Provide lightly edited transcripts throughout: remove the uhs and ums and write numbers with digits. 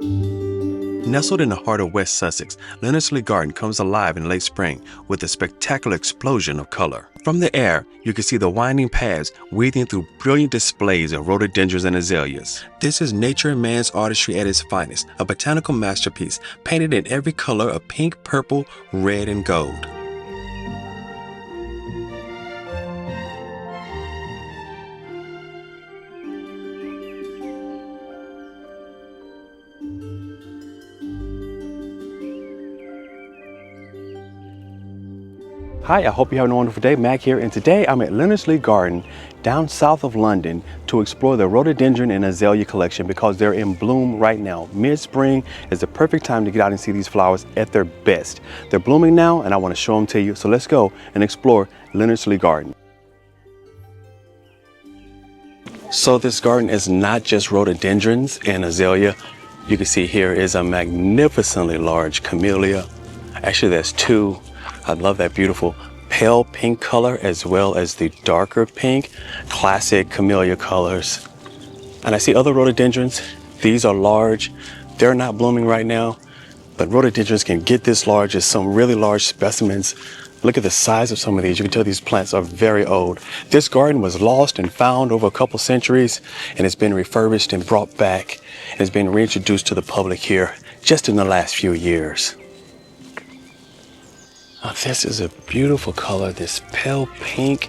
Nestled in the heart of West Sussex, Leonardslee Garden comes alive in late spring with a spectacular explosion of color. From the air, you can see the winding paths weaving through brilliant displays of rhododendrons and azaleas. This is nature and man's artistry at its finest, a botanical masterpiece painted in every color of pink, purple, red, and gold. Hi, I hope you're having a wonderful day. Mac here, and today I'm at Leonardslee Garden down south of London to explore the rhododendron and azalea collection because they're in bloom right now. Mid-spring is the perfect time to get out and see these flowers at their best. They're blooming now and I want to show them to you, so let's go and explore Leonardslee Garden. So this garden is not just rhododendrons and azalea. You can see here is a magnificently large camellia. Actually, there's two. I love that beautiful pale pink color as well as the darker pink, classic camellia colors. And I see other rhododendrons. These are large. They're not blooming right now, but rhododendrons can get this large as some really large specimens. Look at the size of some of these. You can tell these plants are very old. This garden was lost and found over a couple centuries, and it's been refurbished and brought back, and it's been reintroduced to the public here just in the last few years. Now, this is a beautiful color, this pale pink,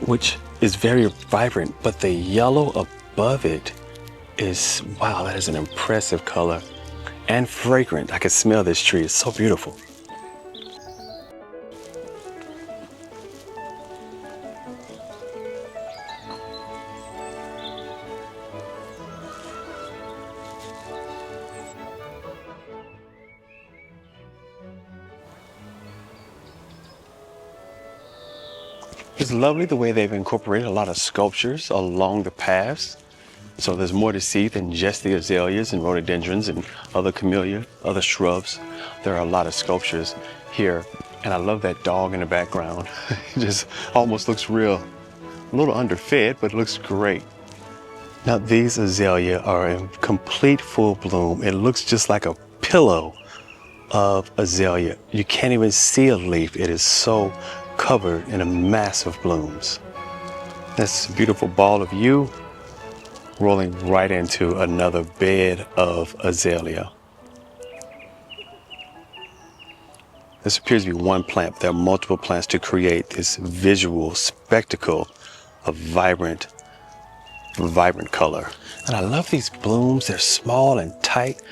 which is very vibrant, but the yellow above it is, wow, that is an impressive color and fragrant. I can smell this tree, it's so beautiful. It's lovely the way they've incorporated a lot of sculptures along the paths. So there's more to see than just the azaleas and rhododendrons and other camellia, other shrubs. There are a lot of sculptures here. And I love that dog in the background. It just almost looks real. A little underfed, but it looks great. Now these azalea are in complete full bloom. It looks just like a pillow of azalea. You can't even see a leaf. It is so covered in a mass of blooms. That's a beautiful ball of yew rolling right into another bed of azalea. This appears to be one plant. There are multiple plants to create this visual spectacle of vibrant color. And I love these blooms. They're small and tight.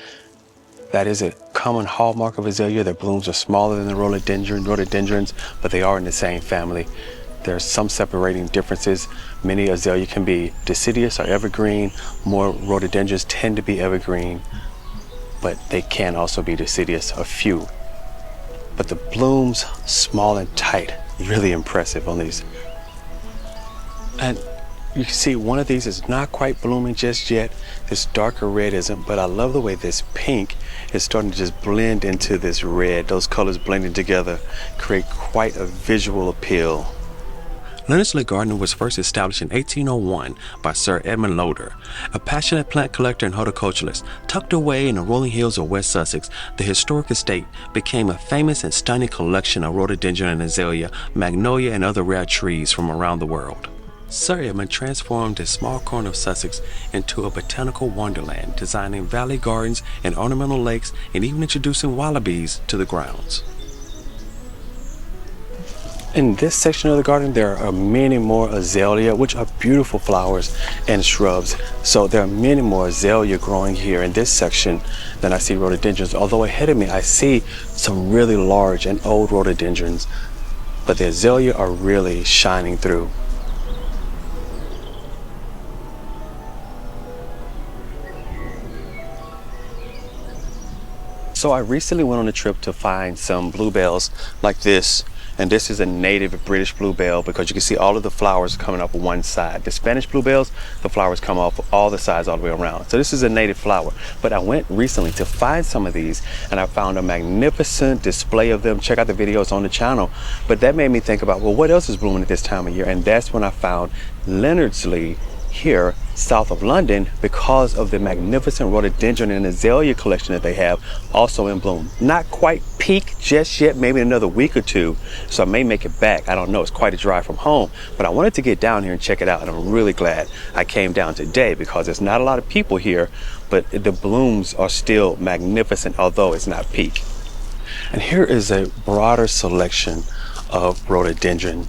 That is a common hallmark of azalea. Their blooms are smaller than the rhododendrons, but they are in the same family. There are some separating differences. Many azalea can be deciduous or evergreen. More rhododendrons tend to be evergreen, but they can also be deciduous, a few. But the blooms, small and tight, really impressive on these. And you can see one of these is not quite blooming just yet. This darker red isn't, but I love the way this pink is starting to just blend into this red. Those colors blending together create quite a visual appeal. Leonardslee Garden was first established in 1801 by Sir Edmund Loder, a passionate plant collector and horticulturalist. Tucked away in the rolling hills of West Sussex, the historic estate became a famous and stunning collection of rhododendron and azalea, magnolia, and other rare trees from around the world. Sir Edmund transformed this small corner of Sussex into a botanical wonderland, designing valley gardens and ornamental lakes, and even introducing wallabies to the grounds. In this section of the garden, there are many more azalea, which are beautiful flowers and shrubs. So there are many more azalea growing here in this section than I see rhododendrons. Although ahead of me, I see some really large and old rhododendrons, but the azalea are really shining through. So I recently went on a trip to find some bluebells like this, and this is a native British bluebell because you can see all of the flowers coming up one side. The Spanish bluebells, the flowers come off all the sides all the way around. So this is a native flower. But I went recently to find some of these, and I found a magnificent display of them. Check out the videos on the channel. But that made me think about, well, what else is blooming at this time of year? And that's when I found Leonardslee here south of London because of the magnificent rhododendron and azalea collection that they have also in bloom. Not quite peak just yet, maybe another week or two, so I may make it back. I don't know, it's quite a drive from home, but I wanted to get down here and check it out, and I'm really glad I came down today because there's not a lot of people here, but the blooms are still magnificent, although it's not peak. And here is a broader selection of rhododendron.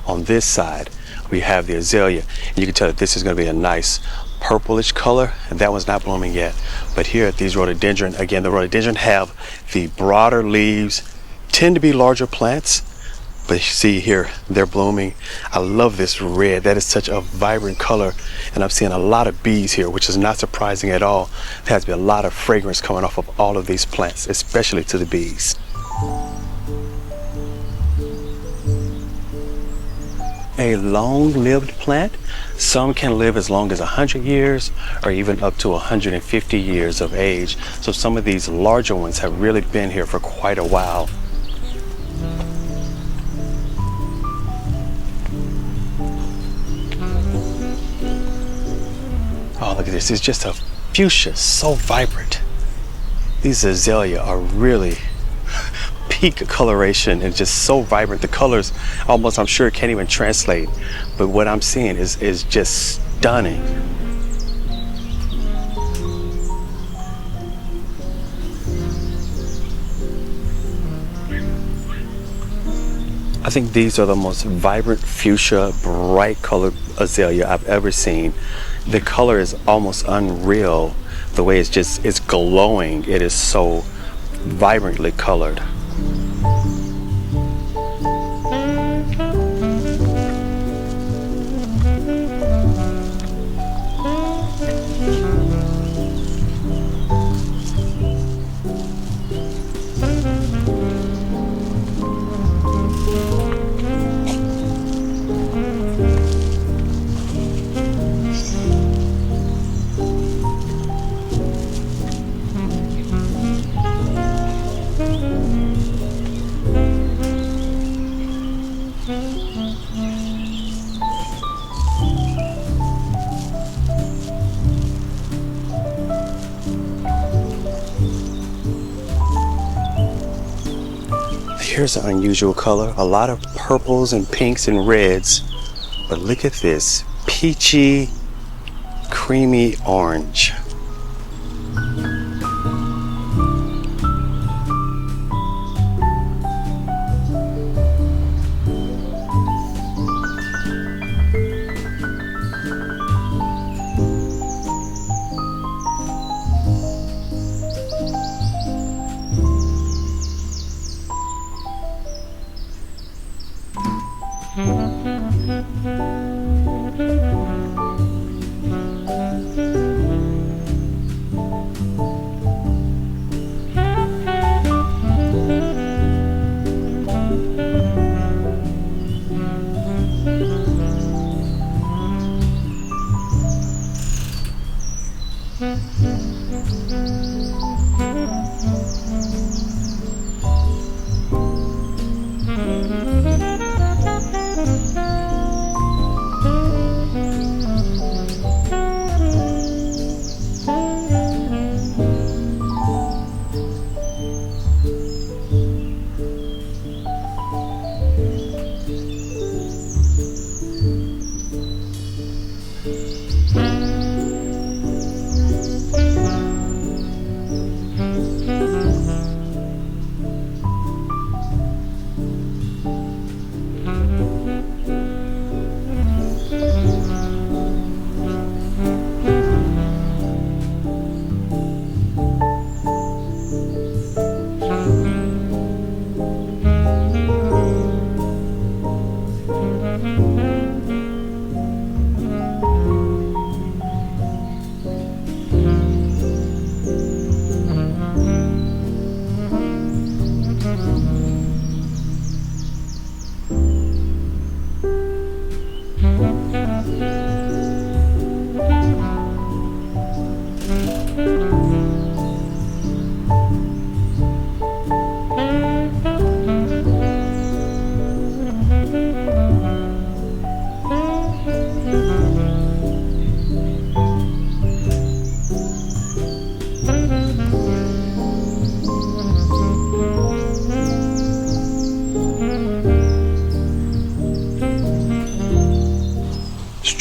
On this side, we have the azalea, and you can tell that this is going to be a nice purplish color, and that one's not blooming yet. But here at these rhododendron, again, the rhododendron have the broader leaves, tend to be larger plants, but you see here, they're blooming. I love this red. That is such a vibrant color, and I'm seeing a lot of bees here, which is not surprising at all. There has to be a lot of fragrance coming off of all of these plants, especially to the bees. A long-lived plant. Some can live as long as 100 years or even up to 150 years of age. So some of these larger ones have really been here for quite a while. Oh, look at this. It's just a fuchsia, so vibrant. These azalea are really peak coloration and just so vibrant. The colors almost, I'm sure, can't even translate, but what I'm seeing is just stunning. I think these are the most vibrant fuchsia, bright colored azalea I've ever seen. The color is almost unreal. The way it's glowing. It is so vibrantly colored. Here's an unusual color, a lot of purples and pinks and reds, but look at this peachy, creamy orange.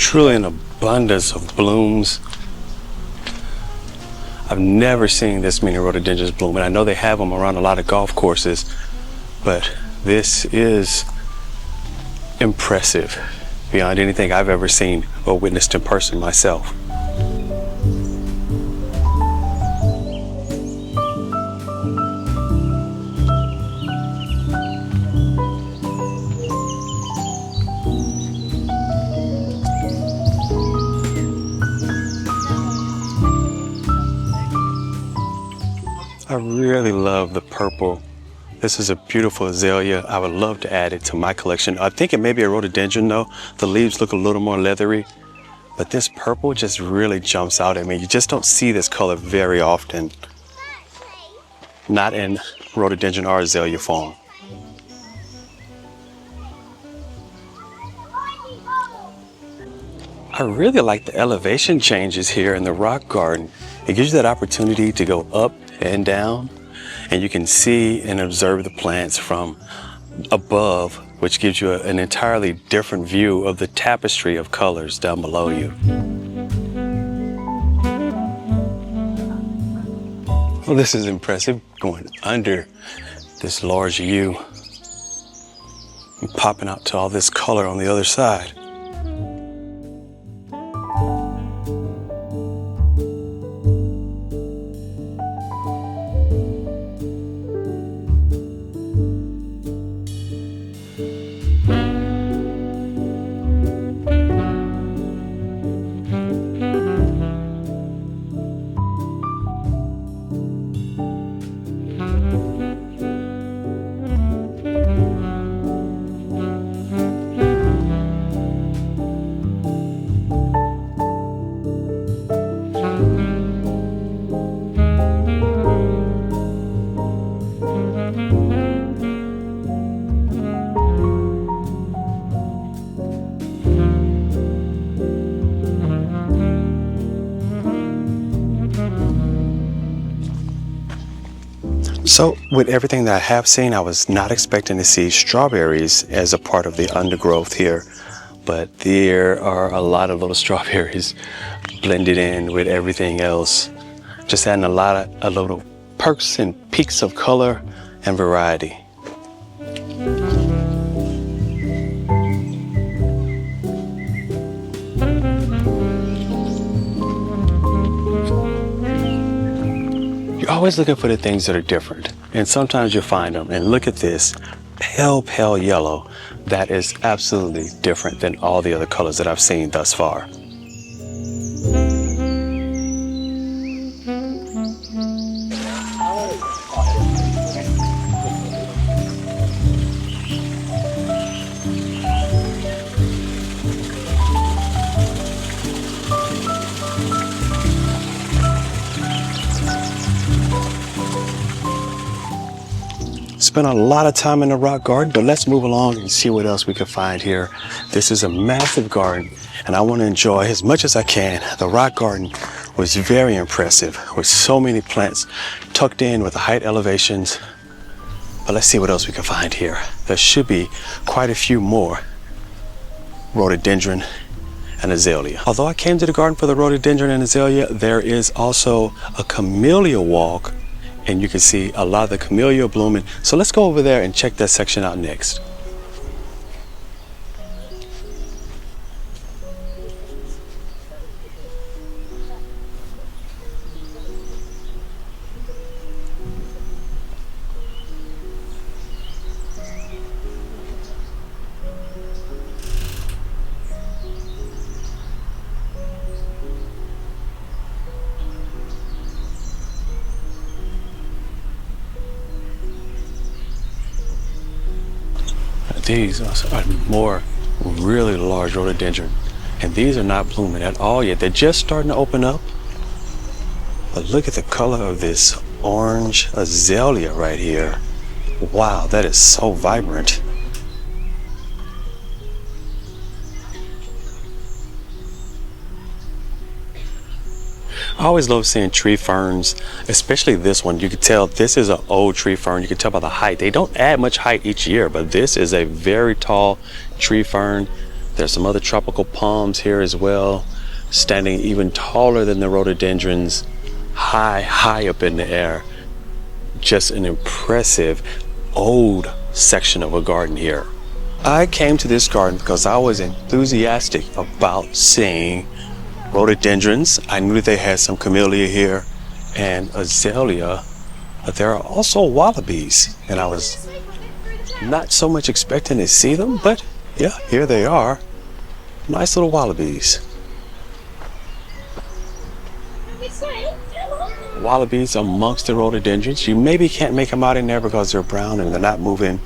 truly an abundance of blooms. I've never seen this many rhododendrons bloom, and I know they have them around a lot of golf courses, but this is impressive beyond anything I've ever seen or witnessed in person myself. I really love the purple. This is a beautiful azalea. I would love to add it to my collection. I think it may be a rhododendron though. The leaves look a little more leathery, but this purple just really jumps out at me. You just don't see this color very often. Not in rhododendron or azalea form. I really like the elevation changes here in the rock garden. It gives you that opportunity to go up and down, and you can see and observe the plants from above, which gives you an entirely different view of the tapestry of colors down below you. Well, this is impressive, going under this large U and popping out to all this color on the other side. So with everything that I have seen, I was not expecting to see strawberries as a part of the undergrowth here, but there are a lot of little strawberries blended in with everything else, just adding a little perks and peaks of color and variety. Always looking for the things that are different, and sometimes you'll find them. And look at this pale yellow. That is absolutely different than all the other colors that I've seen thus far. Spent a lot of time in the rock garden, but let's move along and see what else we can find here. This is a massive garden, and I want to enjoy as much as I can. The rock garden was very impressive with so many plants tucked in with the height elevations. But let's see what else we can find here. There should be quite a few more rhododendron and azalea. Although I came to the garden for the rhododendron and azalea, there is also a camellia walk, and you can see a lot of the camellia blooming. So let's go over there and check that section out next. These are more really large rhododendron, and these are not blooming at all yet. They're just starting to open up. But look at the color of this orange azalea right here. Wow, that is so vibrant. I always love seeing tree ferns, especially this one. You can tell this is an old tree fern. You can tell by the height. They don't add much height each year, but this is a very tall tree fern There's some other tropical palms here as well, standing even taller than the rhododendrons, high up in the air. Just an impressive old section of a garden here. I came to this garden because I was enthusiastic about seeing rhododendrons. I knew that they had some camellia here and azalea, but there are also wallabies, and I was not so much expecting to see them, but yeah, here they are. Nice little wallabies. Wallabies amongst the rhododendrons. You maybe can't make them out in there because they're brown and they're not moving,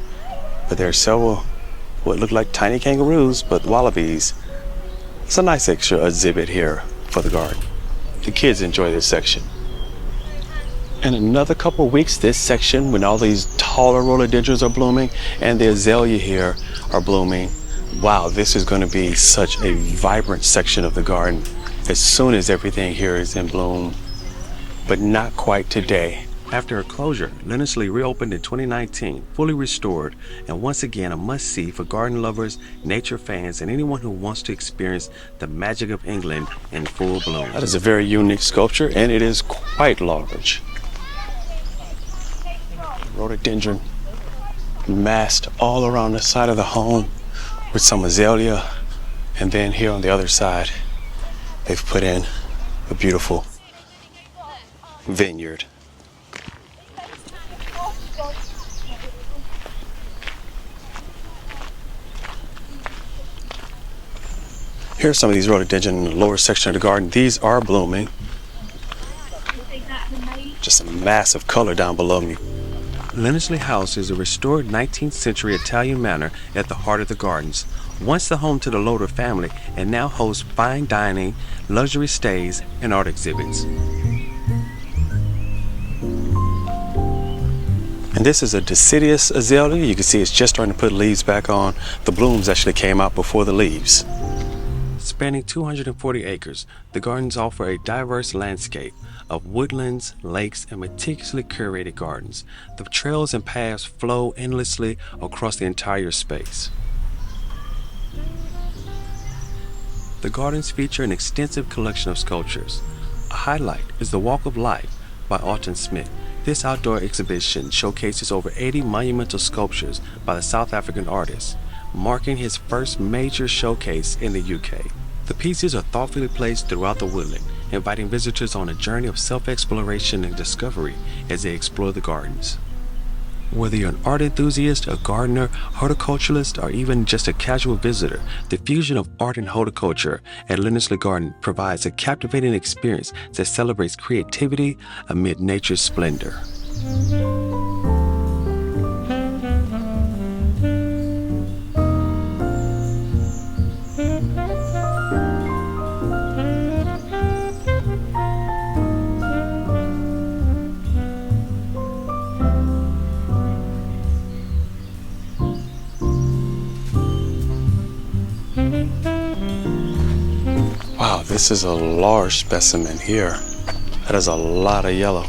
but there are several what look like tiny kangaroos, but wallabies. It's a nice extra exhibit here for the garden. The kids enjoy this section. In another couple of weeks, this section, when all these taller rhododendrons are blooming and the azalea here are blooming, wow, this is going to be such a vibrant section of the garden as soon as everything here is in bloom, but not quite today. After a closure, Leonardslee reopened in 2019, fully restored, and once again a must-see for garden lovers, nature fans, and anyone who wants to experience the magic of England in full bloom. That is a very unique sculpture, and it is quite large. Rhododendron massed all around the side of the home with some azalea, and then here on the other side, they've put in a beautiful vineyard. Here's some of these rhododendron in the lower section of the garden. These are blooming. Just a mass of color down below me. Leonardslee House is a restored 19th century Italian manor at the heart of the gardens. Once the home to the Loder family, and now hosts fine dining, luxury stays, and art exhibits. And this is a deciduous azalea. You can see it's just starting to put leaves back on. The blooms actually came out before the leaves. Spanning 240 acres, the gardens offer a diverse landscape of woodlands, lakes, and meticulously curated gardens. The trails and paths flow endlessly across the entire space. The gardens feature an extensive collection of sculptures. A highlight is the Walk of Life by Alton Smith. This outdoor exhibition showcases over 80 monumental sculptures by the South African artist, marking his first major showcase in the UK. The pieces are thoughtfully placed throughout the woodland, inviting visitors on a journey of self-exploration and discovery as they explore the gardens. Whether you're an art enthusiast, a gardener, horticulturalist, or even just a casual visitor, the fusion of art and horticulture at Leonardslee Garden provides a captivating experience that celebrates creativity amid nature's splendor. Wow, this is a large specimen here. That is a lot of yellow.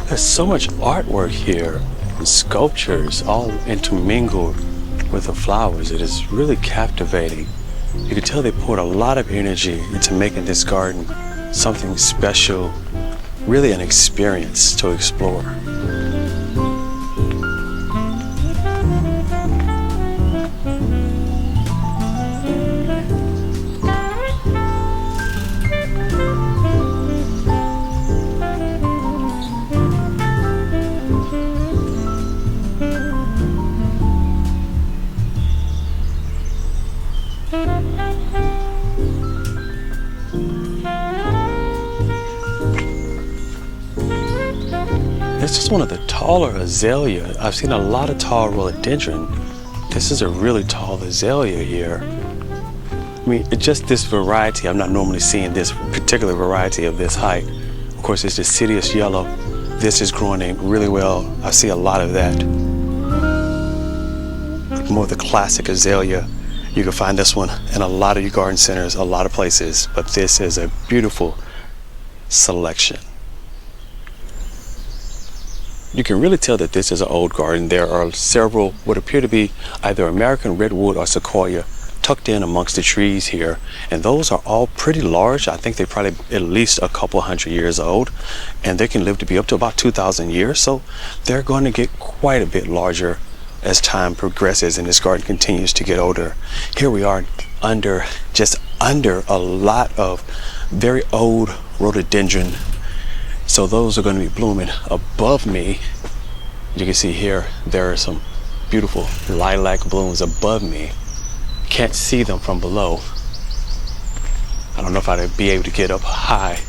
There's so much artwork here and sculptures all intermingled with the flowers. It is really captivating. You can tell they poured a lot of energy into making this garden something special, really an experience to explore. This is one of the taller azalea. I've seen a lot of tall rhododendron. This is a really tall azalea here. I mean, it's just this variety. I'm not normally seeing this particular variety of this height. Of course, it's deciduous yellow. This is growing really well. I see a lot of that. More of the classic azalea You can find this one in a lot of your garden centers, a lot of places, but this is a beautiful selection. You can really tell that this is an old garden. There are several what appear to be either American redwood or sequoia tucked in amongst the trees here, and those are all pretty large. I think they're probably at least a couple hundred years old, and they can live to be up to about 2,000 years, so they're going to get quite a bit larger as time progresses and this garden continues to get older. Here we are just under a lot of very old rhododendron, so those are going to be blooming above me. You can see here there are some beautiful lilac blooms above me. Can't see them from below. I don't know if I'd be able to get up high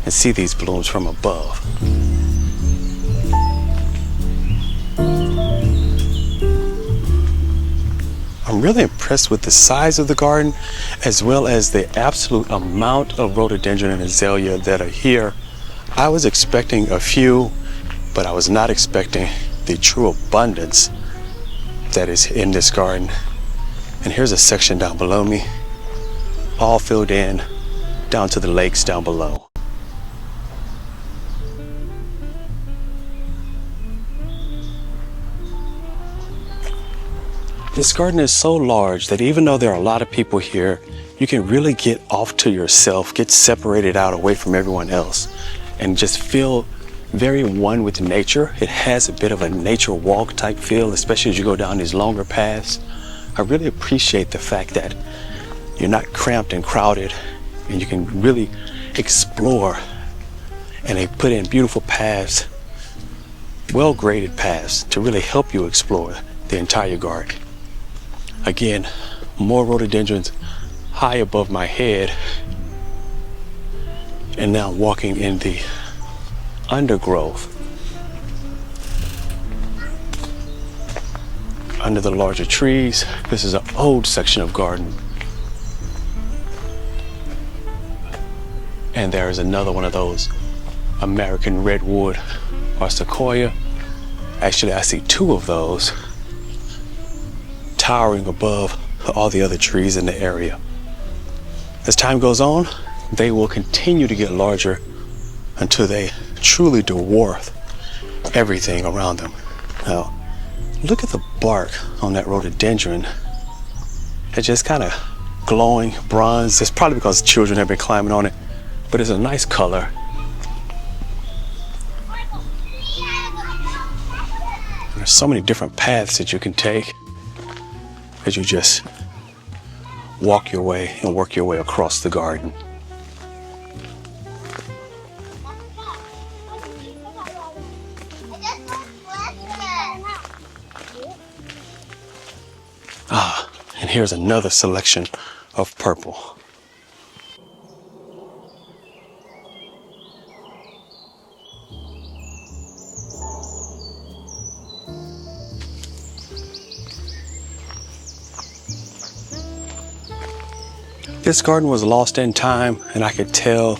and see these blooms from above. I'm really impressed with the size of the garden, as well as the absolute amount of rhododendron and azalea that are here. I was expecting a few, but I was not expecting the true abundance that is in this garden. And here's a section down below me, all filled in down to the lakes down below. This garden is so large that even though there are a lot of people here, you can really get off to yourself, get separated out away from everyone else, and just feel very one with nature. It has a bit of a nature walk type feel, especially as you go down these longer paths. I really appreciate the fact that you're not cramped and crowded, and you can really explore, and they put in beautiful paths, well graded paths to really help you explore the entire garden. Again, more rhododendrons high above my head, and now walking in the undergrowth under the larger trees. This is an old section of garden, and there is another one of those American redwood or sequoia. Actually, I see two of those towering above all the other trees in the area. As time goes on, they will continue to get larger until they truly dwarf everything around them. Now, look at the bark on that rhododendron. It's just kind of glowing bronze. It's probably because children have been climbing on it, but it's a nice color. There's so many different paths that you can take as you just walk your way and work your way across the garden. And here's another selection of purple. This garden was lost in time, and I could tell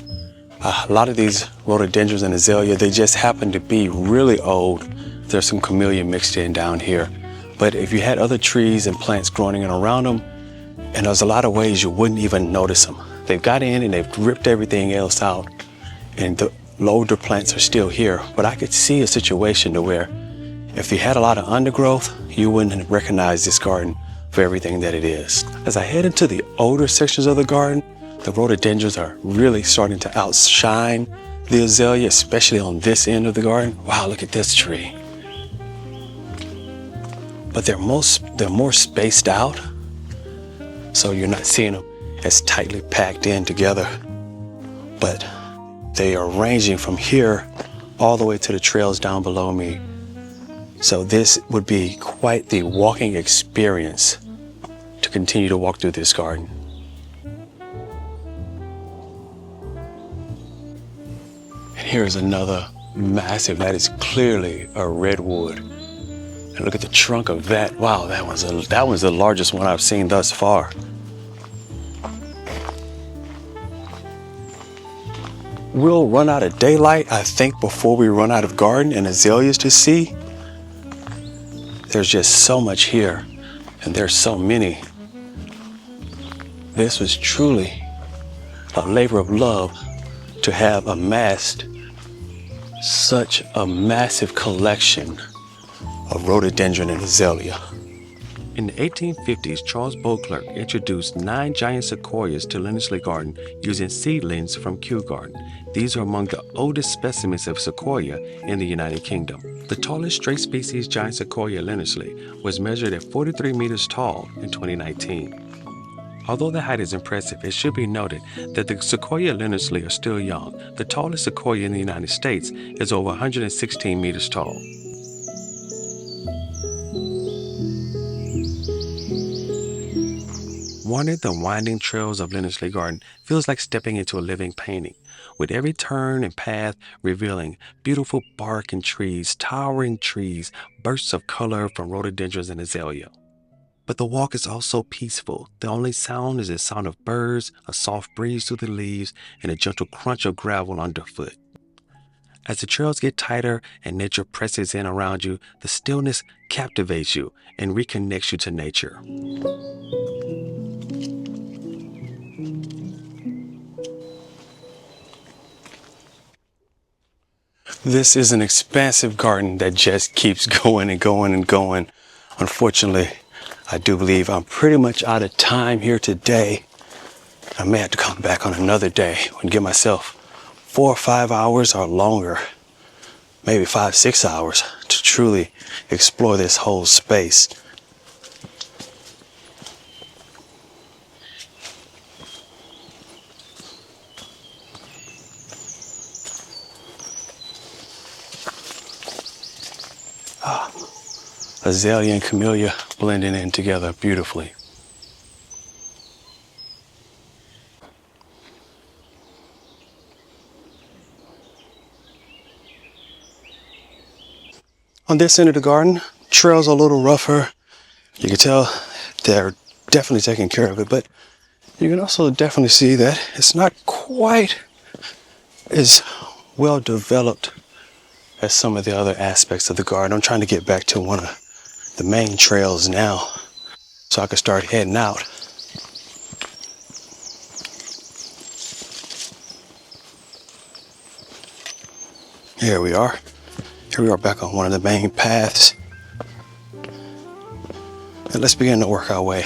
a lot of these rhododendrons and azalea, they just happen to be really old. There's some camellia mixed in down here. But if you had other trees and plants growing in around them, and there's a lot of ways you wouldn't even notice them. They've got in and they've ripped everything else out, and the older plants are still here. But I could see a situation to where if you had a lot of undergrowth, you wouldn't recognize this garden for everything that it is. As I head into the older sections of the garden, the rhododendrons are really starting to outshine the azalea, especially on this end of the garden. Wow, look at this tree. But they're more spaced out, so you're not seeing them as tightly packed in together. But they are ranging from here all the way to the trails down below me. So this would be quite the walking experience to continue to walk through this garden. And here's another massive, that is clearly a redwood. And look at the trunk of that. Wow, that was the largest one I've seen thus far. We'll run out of daylight, I think, before we run out of garden and azaleas to see. There's just so much here, and there's so many This was truly a labor of love to have amassed such a massive collection of rhododendron and azalea. In the 1850s, Charles Beauclerk introduced 9 giant sequoias to Leonardslee Garden using seedlings from Kew Garden. These are among the oldest specimens of sequoia in the United Kingdom. The tallest straight species giant sequoia Leonardslee was measured at 43 meters tall in 2019. Although the height is impressive, it should be noted that the sequoia Leonardslee are still young. The tallest sequoia in the United States is over 116 meters tall. Wandering the winding trails of Leonardslee Garden feels like stepping into a living painting, with every turn and path revealing beautiful bark and trees, towering trees, bursts of color from rhododendrons and azalea. But the walk is also peaceful. The only sound is the sound of birds, a soft breeze through the leaves, and a gentle crunch of gravel underfoot. As the trails get tighter and nature presses in around you, the stillness captivates you and reconnects you to nature. This is an expansive garden that just keeps going and going and going. Unfortunately, I do believe I'm pretty much out of time here today. I may have to come back on another day and give myself 4 or 5 hours or longer, maybe 5, 6 hours to truly explore this whole space. Azalea and camellia blending in together beautifully. On this end of the garden, trails are a little rougher. You can tell they're definitely taking care of it, but you can also definitely see that it's not quite as well developed as some of the other aspects of the garden. I'm trying to get back to one of the main trails now so I can start heading out. Here we are. Here we are back on one of the main paths. And let's begin to work our way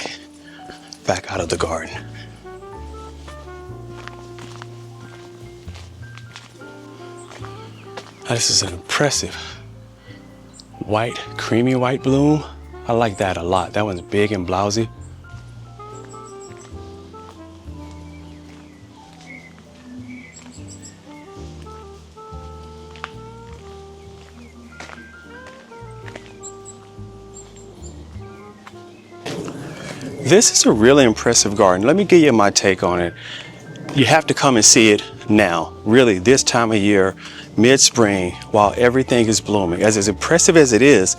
back out of the garden. Now, this is an impressive white, creamy white bloom. I like that a lot. That one's big and blousy. This is a really impressive garden. Let me give you my take on it. You have to come and see it now, really this time of year, mid-spring, while everything is blooming. As impressive as it is,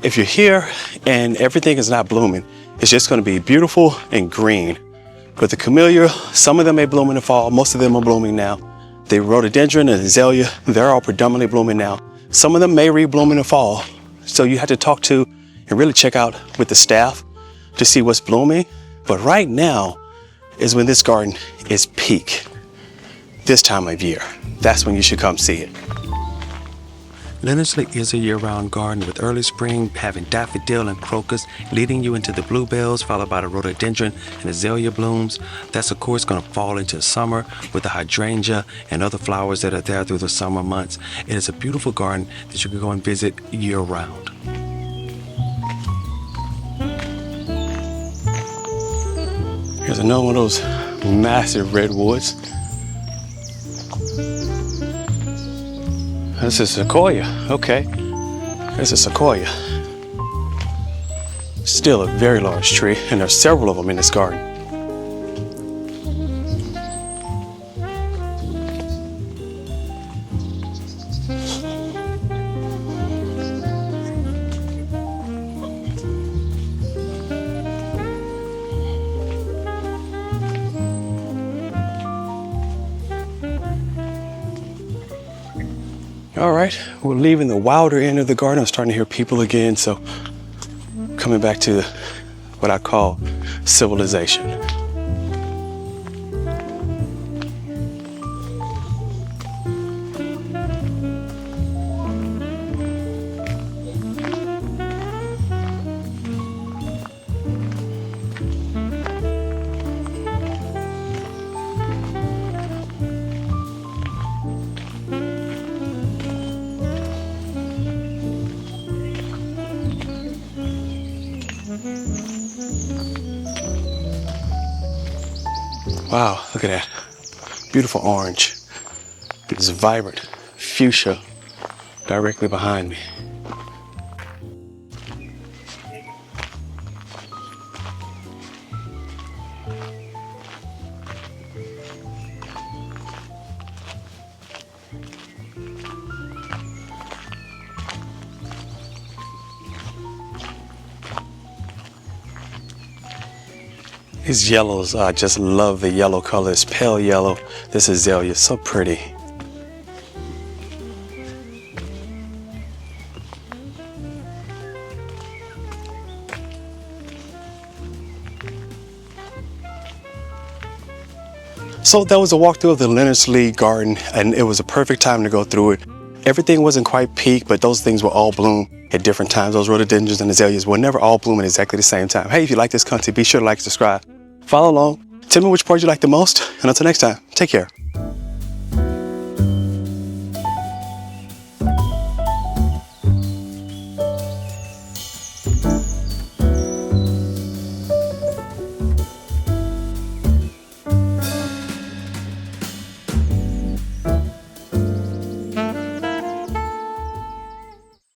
if you're here and everything is not blooming, it's just going to be beautiful and green. But the camellia, some of them may bloom in the fall, most of them are blooming now. The rhododendron and azalea, they're all predominantly blooming now. Some of them may rebloom in the fall. So you have to talk to and really check out with the staff to see what's blooming. But right now is when this garden is peak. This time of year, that's when you should come see it. Leonardslee is a year-round garden with early spring having daffodil and crocus leading you into the bluebells, followed by the rhododendron and azalea blooms. That's of course going to fall into summer with the hydrangea and other flowers that are there through the summer months. It is a beautiful garden that you can go and visit year-round. Here's another one of those massive redwoods. This is sequoia. Okay, there's a sequoia. Still a very large tree, and there's several of them in this garden. All right, we're leaving the wilder end of the garden. I'm starting to hear people again, so coming back to what I call civilization. Wow, look at that. Beautiful orange. This vibrant fuchsia directly behind me. These yellows, I just love the yellow color. It's pale yellow. This azalea is so pretty. So that was a walkthrough of the Leonardslee Garden, and it was a perfect time to go through it. Everything wasn't quite peak, but those things will all bloom at different times. Those rhododendrons and azaleas will never all bloom at exactly the same time. Hey, if you like this content, be sure to like, subscribe, follow along. Tell me which part you like the most, and until next time, take care.